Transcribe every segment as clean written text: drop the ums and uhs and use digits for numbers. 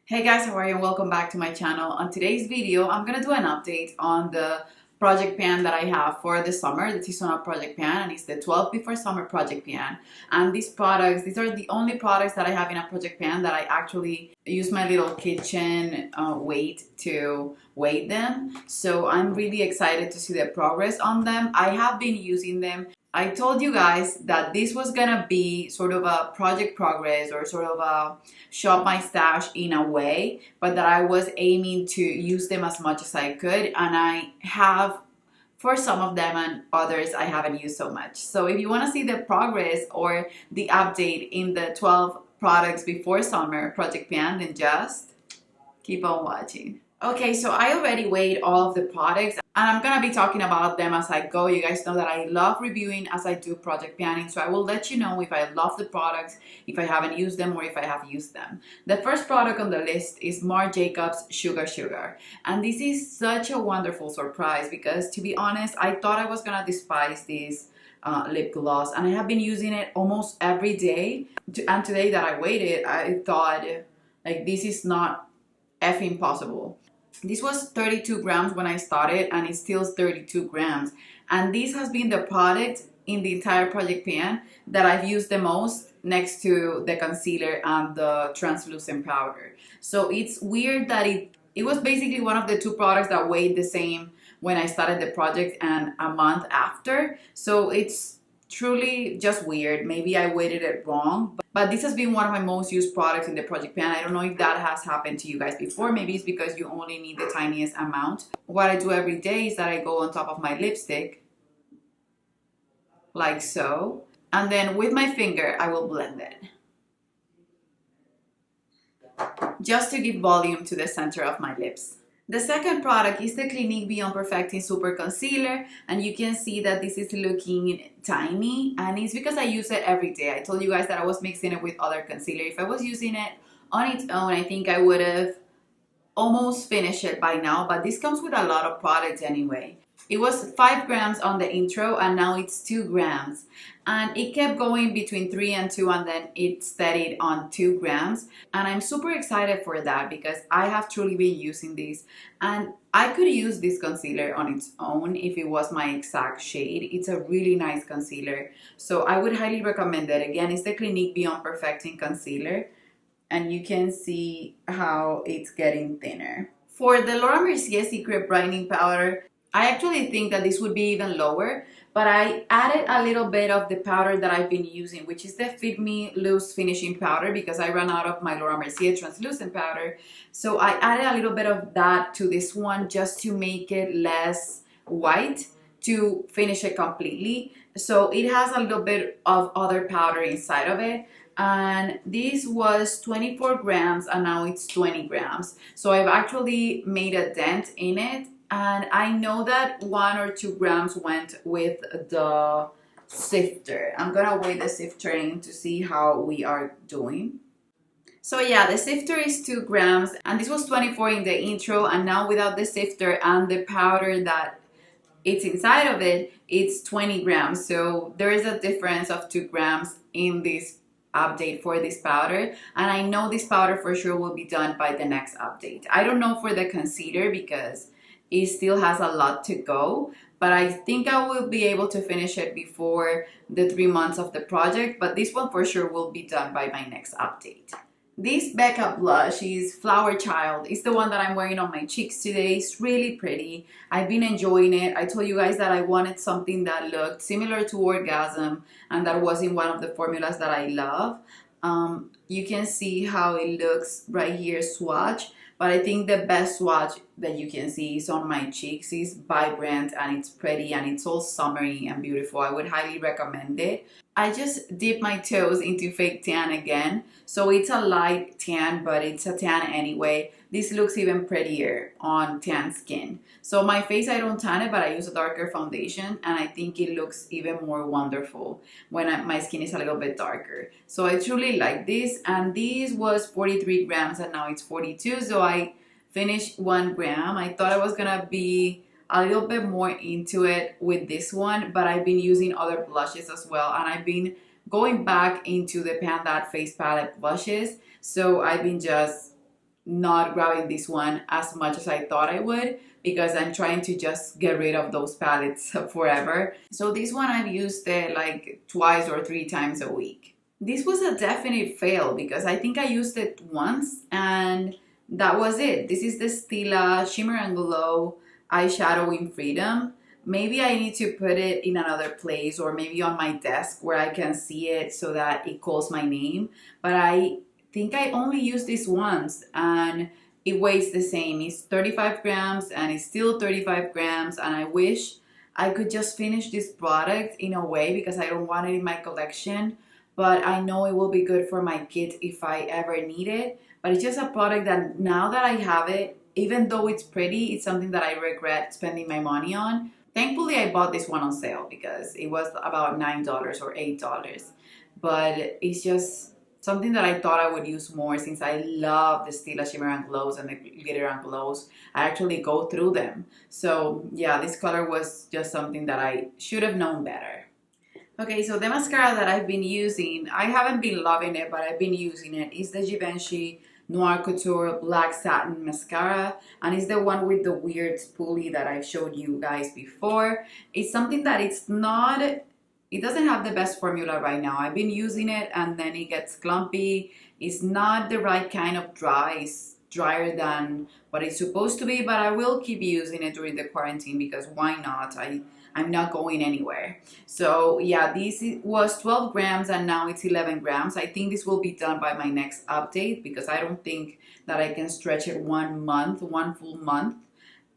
Hey guys, how are you? And welcome back to my channel. On today's video, I'm gonna do an update on the project pan that I have for the summer, the seasonal project pan, and it's the 12 before summer project pan. And these are the only products that I have in a project pan that I actually use my little kitchen weight to weight them. So I'm really excited to see the progress on them. I have been using them. I told you guys that this was gonna be sort of a project progress or sort of a shop my stash in a way, but that I was aiming to use them as much as I could, and I have for some of them, and others I haven't used so much. So if you want to see the progress or the update in the 12 products before summer project pan, then just keep on watching. Okay, so I already weighed all of the products and I'm gonna be talking about them as I go. You guys know that I love reviewing as I do project planning, so I will let you know if I love the products, if I haven't used them, or if I have used them. The first product on the list is Marc Jacobs Sugar, and this is such a wonderful surprise because, to be honest, I thought I was gonna despise this lip gloss, and I have been using it almost every day. And today that I weighed it, I thought, like, this is not effing possible. This was 32 grams when I started, and it's still 32 grams. And this has been the product in the entire project pan that I've used the most, next to the concealer and the translucent powder. So it's weird that it was basically one of the two products that weighed the same when I started the project and a month after. So it's truly just weird. Maybe I weighted it wrong, but this has been one of my most used products in the project pan. I don't know if that has happened to you guys before. Maybe it's because you only need the tiniest amount. What I do every day is that I go on top of my lipstick like so, and then with my finger I will blend it just to give volume to the center of my lips. The second product is the Clinique Beyond Perfecting Super Concealer, and you can see that this is looking tiny, and it's because I use it every day. I told you guys that I was mixing it with other concealer. If I was using it on its own, I think I would have almost finished it by now, but this comes with a lot of products anyway. It was 5 grams on the intro, and now it's 2 grams. And it kept going between 3 and 2, and then it steadied on 2 grams. And I'm super excited for that because I have truly been using this. And I could use this concealer on its own if it was my exact shade. It's a really nice concealer. So I would highly recommend it. Again, it's the Clinique Beyond Perfecting Concealer. And you can see how it's getting thinner. For the Laura Mercier Secret Brightening Powder, I actually think that this would be even lower, but I added a little bit of the powder that I've been using, which is the Fit Me Loose Finishing Powder, because I ran out of my Laura Mercier translucent powder. So I added a little bit of that to this one just to make it less white, to finish it completely. So it has a little bit of other powder inside of it. And this was 24 grams and now it's 20 grams. So I've actually made a dent in it. And I know that 1 or 2 grams went with the sifter. I'm gonna weigh the sifter in to see how we are doing. So yeah, the sifter is 2 grams, and this was 24 in the intro, and now without the sifter and the powder that it's inside of it, it's 20 grams. So there is a difference of 2 grams in this update for this powder, and I know this powder for sure will be done by the next update. I don't know for the concealer because it still has a lot to go, but I think I will be able to finish it before the 3 months of the project, but this one for sure will be done by my next update. This Becca blush is Flower Child. It's the one that I'm wearing on my cheeks today. It's really pretty. I've been enjoying it. I told you guys that I wanted something that looked similar to Orgasm and that was in one of the formulas that I love. You can see how it looks right here, swatch. But I think the best swatch that you can see is on my cheeks. It's vibrant and it's pretty and it's all summery and beautiful. I would highly recommend it. I just dipped my toes into fake tan again. So it's a light tan, but it's a tan anyway. This looks even prettier on tan skin. So my face, I don't tan it, but I use a darker foundation, and I think it looks even more wonderful when my skin is a little bit darker. So I truly like this, and this was 43 grams and now it's 42. So I finished 1 gram. I thought I was gonna be a little bit more into it with this one, but I've been using other blushes as well, and I've been going back into the Pan That Face Palette blushes. So I've been just not grabbing this one as much as I thought I would, because I'm trying to just get rid of those palettes forever. So this one I've used it like twice or three times a week. This was a definite fail because I think I used it once and that was it. This is the Stila Shimmer and Glow eyeshadow in Freedom. Maybe I need to put it in another place or maybe on my desk where I can see it so that it calls my name. But I think I only used this once and it weighs the same. It's 35 grams and it's still 35 grams, and I wish I could just finish this product in a way because I don't want it in my collection, but I know it will be good for my kids if I ever need it. But it's just a product that now that I have it, even though it's pretty, it's something that I regret spending my money on. Thankfully, I bought this one on sale because it was about $9 or $8. But it's just something that I thought I would use more since I love the Stila Shimmer and Glows and the Glitter and Glows. I actually go through them. So yeah, this color was just something that I should have known better. Okay, so the mascara that I've been using, I haven't been loving it, but I've been using it, is the Givenchy Noir Couture Black Satin Mascara, and it's the one with the weird spoolie that I've showed you guys before. It's something that it doesn't have the best formula right now. I've been using it and then it gets clumpy. It's not the right kind of dry. It's drier than what it's supposed to be, but I will keep using it during the quarantine because why not? I'm not going anywhere. So yeah, this was 12 grams and now it's 11 grams. I think this will be done by my next update because I don't think that I can stretch it 1 month, one full month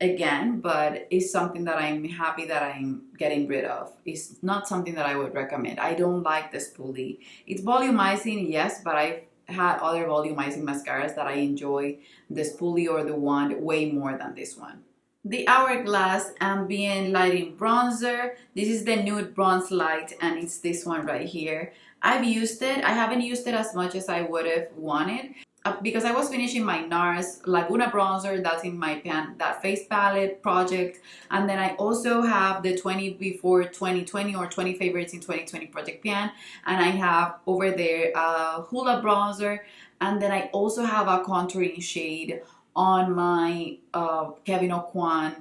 again, but it's something that I'm happy that I'm getting rid of. It's not something that I would recommend. I don't like the spoolie. It's volumizing, yes, but I've had other volumizing mascaras that I enjoy the spoolie or the wand way more than this one. The Hourglass Ambient Lighting Bronzer. This is the Nude Bronze Light and it's this one right here. I've used it. I haven't used it as much as I would have wanted because I was finishing my NARS Laguna bronzer that's in my that face palette project, and then I also have the 20 before 2020 or 20 favorites in 2020 project pan, and I have over there a Hula bronzer, and then I also have a contouring shade on my Kevyn Aucoin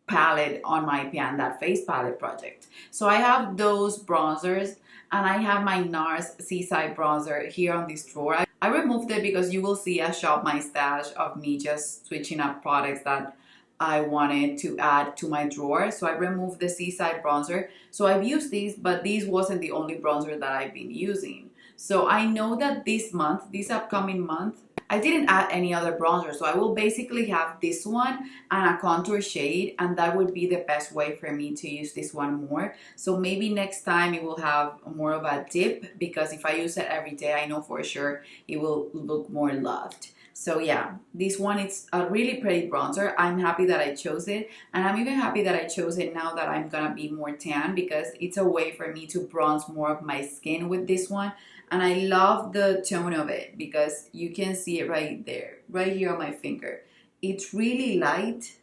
palette on my pan, that face palette project. So I have those bronzers and I have my NARS Seaside bronzer here on this drawer. I removed it because you will see a shop my stash of me just switching up products that I wanted to add to my drawer. So I removed the Seaside bronzer. So I've used these, but these wasn't the only bronzer that I've been using. So I know that this month, this upcoming month, I didn't add any other bronzer, so I will basically have this one and a contour shade, and that would be the best way for me to use this one more. So maybe next time it will have more of a dip, because if I use it every day, I know for sure it will look more loved. So yeah, this one is a really pretty bronzer. I'm happy that I chose it, and I'm even happy that I chose it now that I'm gonna be more tan, because it's a way for me to bronze more of my skin with this one. And I love the tone of it because you can see it right there, right here on my finger. It's really light,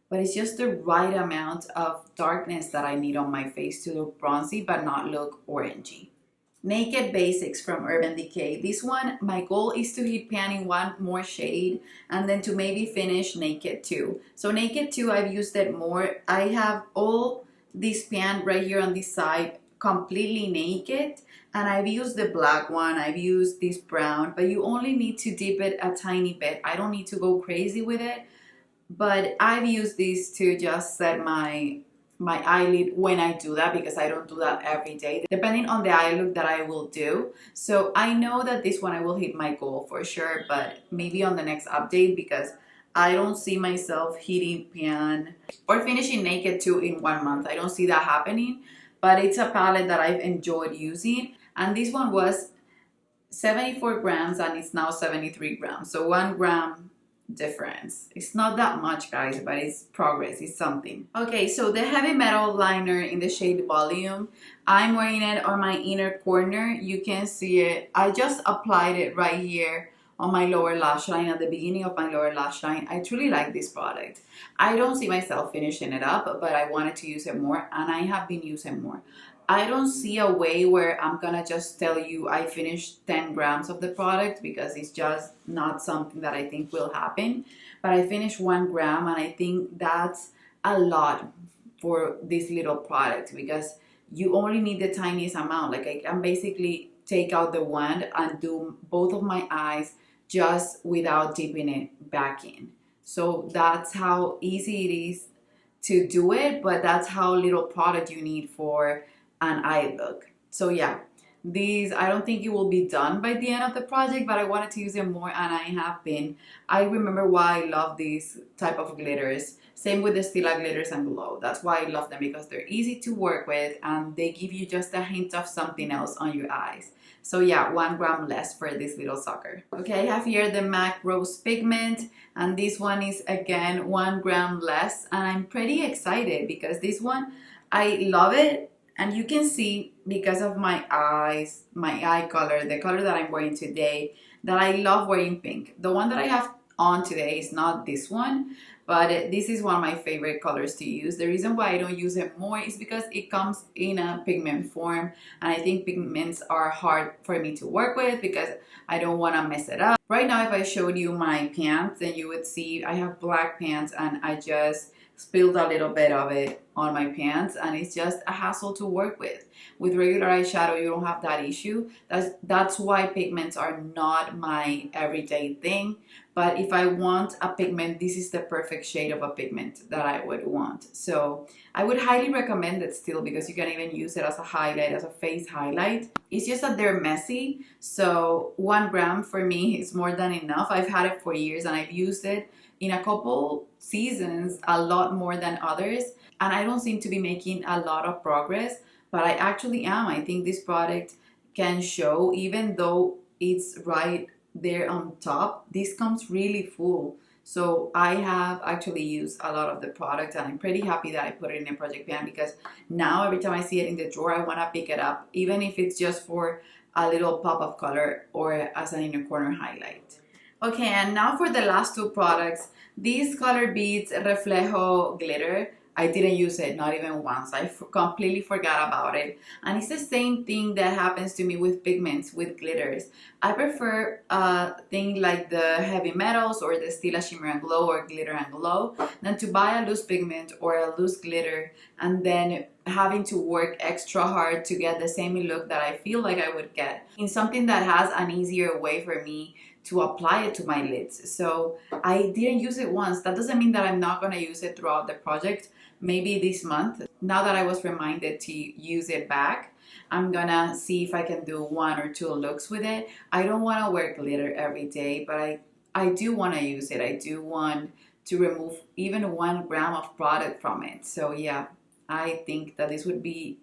but it's just the right amount of darkness that I need on my face to look bronzy but not look orangey. Naked Basics from Urban Decay. This one, my goal is to hit panning one more shade and then to maybe finish Naked 2. So Naked 2, I've used it more. I have all this pan right here on this side completely naked, and I've used the black one, I've used this brown, but you only need to dip it a tiny bit. I don't need to go crazy with it, but I've used this to just set my eyelid when I do that, because I don't do that every day, depending on the eye look that I will do. So I know that this one I will hit my goal for sure, but maybe on the next update, because I don't see myself hitting pan or finishing Naked 2 in 1 month. I don't see that happening, but it's a palette that I've enjoyed using. And this one was 74 grams and it's now 73 grams. So 1 gram difference. It's not that much, guys, but it's progress. It's something. Okay, so the Heavy Metal liner in the shade Volume, I'm wearing it on my inner corner. You can see it. I just applied it right here on my lower lash line, at the beginning of my lower lash line. I truly like this product. I don't see myself finishing it up, but I wanted to use it more, and I have been using more. I don't see a way where I'm gonna just tell you I finished 10 grams of the product, because it's just not something that I think will happen. But I finished 1 gram, and I think that's a lot for this little product, because you only need the tiniest amount. Like, I can basically take out the wand and do both of my eyes just without dipping it back in. So that's how easy it is to do it, but that's how little product you need for an eye look. So yeah, these, I don't think it will be done by the end of the project, but I wanted to use it more, and I have been. I remember why I love these type of glitters. Same with the Stila glitters and glow. That's why I love them, because they're easy to work with and they give you just a hint of something else on your eyes. So yeah, 1 gram less for this little sucker. Okay, I have here the MAC Rose Pigment, and this one is again 1 gram less, and I'm pretty excited because this one, I love it. And you can see, because of my eyes, my eye color, the color that I'm wearing today, that I love wearing pink. The one that I have on today is not this one, but this is one of my favorite colors to use. The reason why I don't use it more is because it comes in a pigment form, and I think pigments are hard for me to work with because I don't want to mess it up. Right now, if I showed you my pants, then you would see I have black pants, and I just spilled a little bit of it on my pants, and it's just a hassle to work with. With regular eyeshadow, you don't have that issue. That's why pigments are not my everyday thing. But if I want a pigment, this is the perfect shade of a pigment that I would want. So I would highly recommend it still, because you can even use it as a highlight, as a face highlight. It's just that they're messy. So 1 gram for me is more than enough. I've had it for years, and I've used it in a couple seasons a lot more than others, and I don't seem to be making a lot of progress, but I actually am. I think this product can show, even though it's right there on top, this comes really full. So I have actually used a lot of the product, and I'm pretty happy that I put it in a project pan, because now every time I see it in the drawer, I want to pick it up, even if it's just for a little pop of color or as an inner corner highlight. Okay, and now for the last two products. These COLORBEATS Reflejo glitter, I didn't use it, not even once. I completely forgot about it. And it's the same thing that happens to me with pigments, with glitters. I prefer things like the heavy metals or the Stila Shimmer and Glow or Glitter and Glow than to buy a loose pigment or a loose glitter and then having to work extra hard to get the same look that I feel like I would get in something that has an easier way for me to apply it to my lids. So I didn't use it once. That doesn't mean that I'm not going to use it throughout the project. Maybe this month, now that I was reminded to use it back, I'm gonna see if I can do 1 or 2 looks with it. I don't want to wear glitter every day, but I do want to use it. I do want to remove even 1 gram of product from it. So yeah, I think that this will be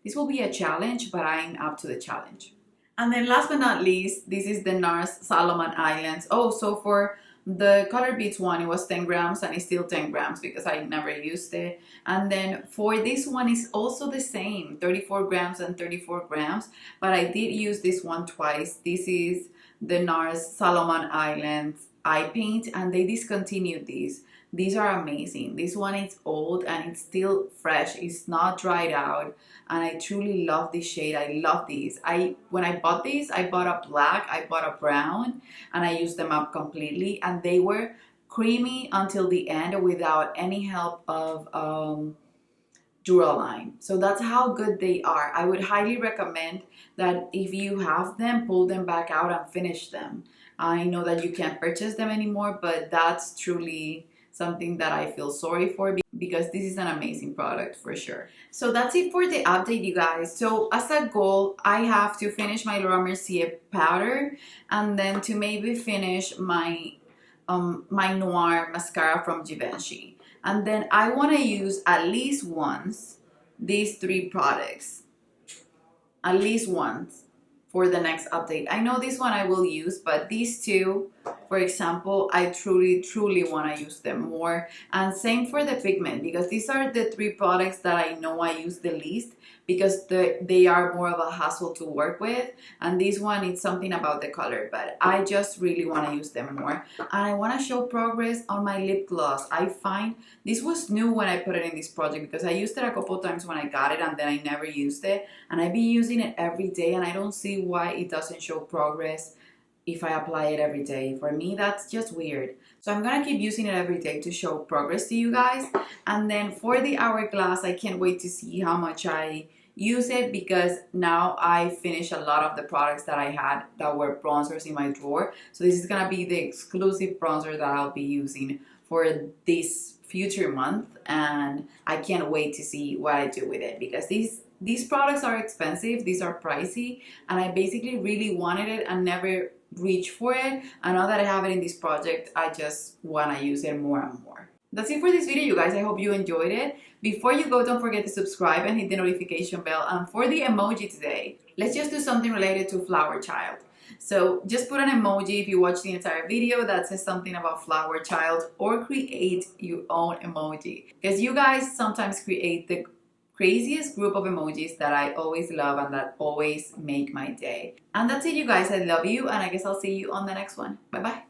a challenge, but I'm up to the challenge. And then last but not least, this is the NARS Solomon Islands. Oh, so for the COLORBEATS one, it was 10 grams, and it's still 10 grams because I never used it. And then for this one, it's also the same, 34 grams and 34 grams. But I did use this one twice. This is the NARS Solomon Islands eye paint, and they discontinued these. These are amazing. This one is old and it's still fresh. It's not dried out, and I truly love this shade. I love these. When I bought these, I bought a black, I bought a brown, and I used them up completely, and they were creamy until the end without any help of Duraline. So that's how good they are. I would highly recommend that if you have them, pull them back out and finish them. I know that you can't purchase them anymore, but that's truly something that I feel sorry for, because this is an amazing product for sure. So that's it for the update, you guys. So as a goal, I have to finish my Laura Mercier powder, and then to maybe finish my my Noir mascara from Givenchy. And then I want to use at least once these 3 products. At least once for the next update. I know this one I will use, but these 2 for example, I truly want to use them more. And same for the Pigment, because these are the three products that I know I use the least, because they are more of a hassle to work with. And this one, it's something about the color, but I just really want to use them more. And I want to show progress on my lip gloss. I find this was new when I put it in this project, because I used it a couple times when I got it and then I never used it, and I've been using it every day, and I don't see why it doesn't show progress if I apply it every day. For me, that's just weird. So I'm gonna keep using it every day to show progress to you guys. And then for the hourglass, I can't wait to see how much I use it, because now I finished a lot of the products that I had that were bronzers in my drawer. So this is gonna be the exclusive bronzer that I'll be using for this future month, and I can't wait to see what I do with it, because these products are expensive, these are pricey, and I basically really wanted it and never reached for it. And now that I have it in this project, I just want to use it more and more. That's it for this video, you guys. I hope you enjoyed it. Before you go, don't forget to subscribe and hit the notification bell. And for the emoji today, let's just do something related to Flower Child. So just put an emoji if you watch the entire video that says something about Flower Child, or create your own emoji, because you guys sometimes create the craziest group of emojis that I always love and that always make my day. And that's it, you guys. I love you, and I guess I'll see you on the next one. Bye bye.